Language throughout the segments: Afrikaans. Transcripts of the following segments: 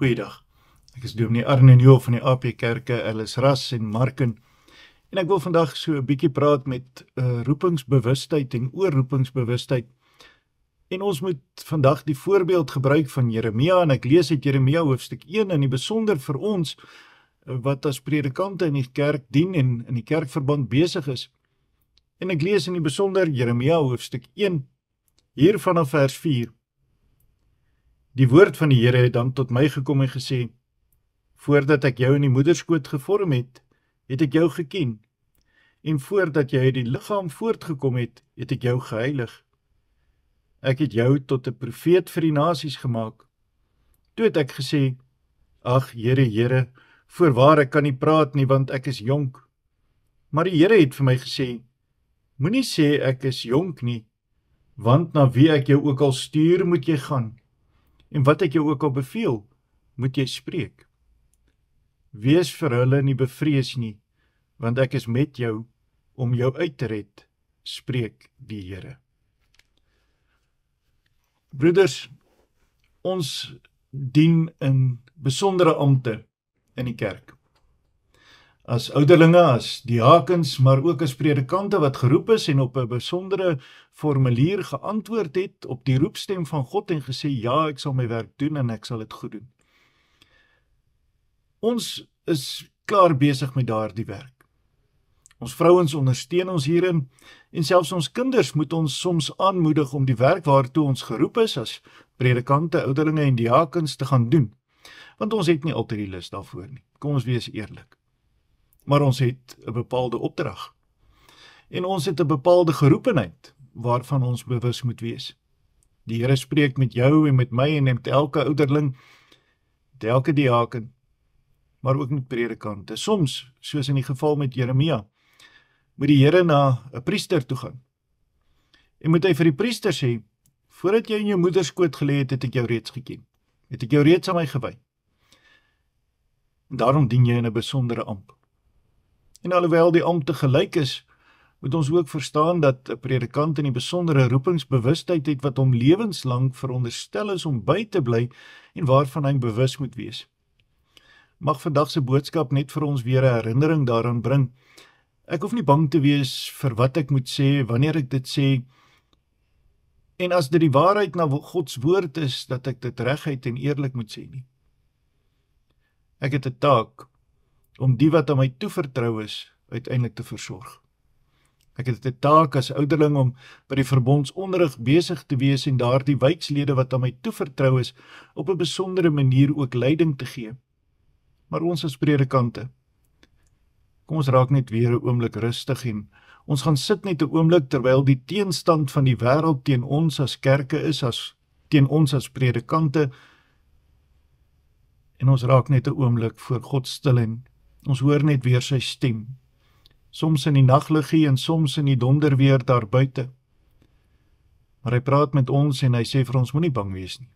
Goeiedag, ek is Dominee Arne Newell van die AP Kerke, Alice Ras en Marken, en ek wil vandag so 'n bietjie praat met roepingsbewustheid en oorroepingsbewustheid. En ons moet vandag die voorbeeld gebruik van Jeremia, en ek lees uit Jeremia hoofstuk 1, en die besonder vir ons, wat as predikante in die kerk dien en in die kerkverband besig is. En ek lees in die besonder Jeremia hoofstuk 1, hier vanaf vers 4. Die woord van die Here het dan tot my gekom en gesê, voordat ek jou in die moederskoot gevorm het, het ek jou geken, en voordat jy uit die liggaam voortgekom het, het ek jou geheilig. Ek het jou tot 'n profeet vir die nasies gemaak. Toe het ek gesê, ag Here, Here, voorwaar ek kan nie praat nie, want ek is jonk. Maar die Here het vir my gesê, moenie sê ek is jonk nie, want na wie ek jou ook al stuur, moet jy gaan, en wat ek jou ook al beveel, moet jy spreek. Wees vir hulle nie bevrees nie, want ek is met jou om jou uit te red, spreek die Here. Broeders, ons dien in besondere ampte in die kerk. As ouderlinge, as diakens, maar ook as predikante wat geroep is en op 'n besondere formulier geantwoord het op die roepstem van God en gesê, ja, ek sal my werk doen en ek sal dit goed doen. Ons is klaar besig met daardie werk. Ons vrouens ondersteun ons hierin, en selfs ons kinders moet ons soms aanmoedig om die werk waartoe ons geroep is, as predikante, ouderlinge en diakens te gaan doen. Want ons het nie altyd die lus daarvoor nie, kom ons wees eerlik. Maar ons het 'n bepaalde opdrag. En ons het 'n bepaalde geroepenheid, waarvan ons bewus moet wees. Die Here spreek met jou en met my en met elke ouderling, met elke diaken, maar ook met predikante. Soms, soos in die geval met Jeremia, moet die Here na 'n priester toe gaan. En moet hy vir die priester sê, voordat jy in jou moederskoot gelê het, het ek jou reeds geken. Het ek jou reeds aan my gewy. En daarom dien jy in 'n besondere amp. En alhoewel die ampte gelyk is, moet ons ook verstaan dat 'n predikant in die besondere roepingsbewustheid het wat hom lewenslang veronderstel is om by te bly en waarvan hy bewus moet wees. Mag vandag se boodskap net vir ons weer 'n herinnering daaraan bring. Ek hoef nie bang te wees vir wat ek moet sê, wanneer ek dit sê, en as dit die waarheid na Gods woord is, dat ek dit reguit en eerlik moet sê nie. Ek het 'n taak om die wat aan my toevertrou is, uiteindelik te versorg. Ek het 'n taak as ouderling om by die verbondsonderrig besig te wees en daardie wijkslede wat aan my toevertrou is, op 'n besondere manier ook leiding te gee. Maar ons as predikante, kom ons raak net weer 'n oomblik rustig en ons gaan sit net 'n oomblik terwyl die teenstand van die wêreld teen ons as kerke is, teen ons as predikante, en ons raak net 'n oomblik voor God stil en ons hoor net weer sy stem, soms in die nagliggie en soms in die donderweer daar buite. Maar hy praat met ons en hy sê vir ons, moenie bang wees nie.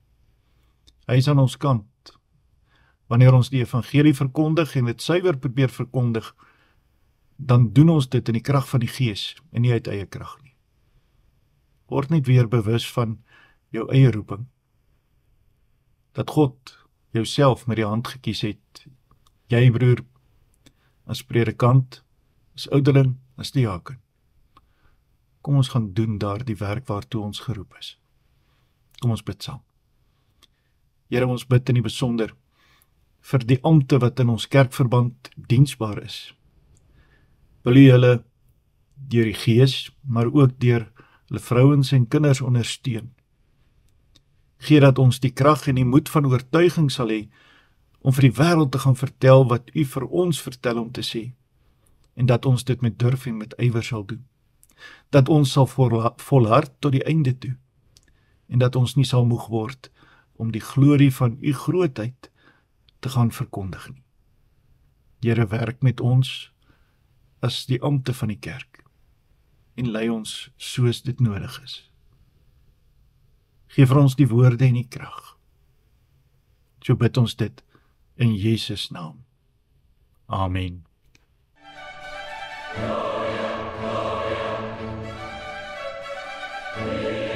Hy is aan ons kant. Wanneer ons die evangelie verkondig en dit suiwer probeer verkondig, dan doen ons dit in die krag van die Gees en nie uit eie krag nie. Word net weer bewus van jou eie roeping. Dat God jouself met die hand gekies het. Jy broer, as predikant, as ouderling, as diaken. Kom ons gaan doen daar die werk waartoe ons geroep is. Kom ons bid saam. Here, ons bid in die besonder vir die ampte wat in ons kerkverband diensbaar is. Wil U hulle deur die Gees, maar ook deur hulle vrouens en kinders ondersteun. Gee dat ons die krag en die moed van oortuiging sal hê om vir die wêreld te gaan vertel wat U vir ons vertel om te sê, en dat ons dit met durf en met ywer sal doen. Dat ons sal volhard tot die einde toe, en dat ons nie sal moeg word om die glorie van U grootheid te gaan verkondig nie. Here, werk met ons as die ampte van die kerk, en lei ons soos dit nodig is. Geef vir ons die woorde en die krag. So bid ons dit in Jesus naam. Amen. Gloria, gloria.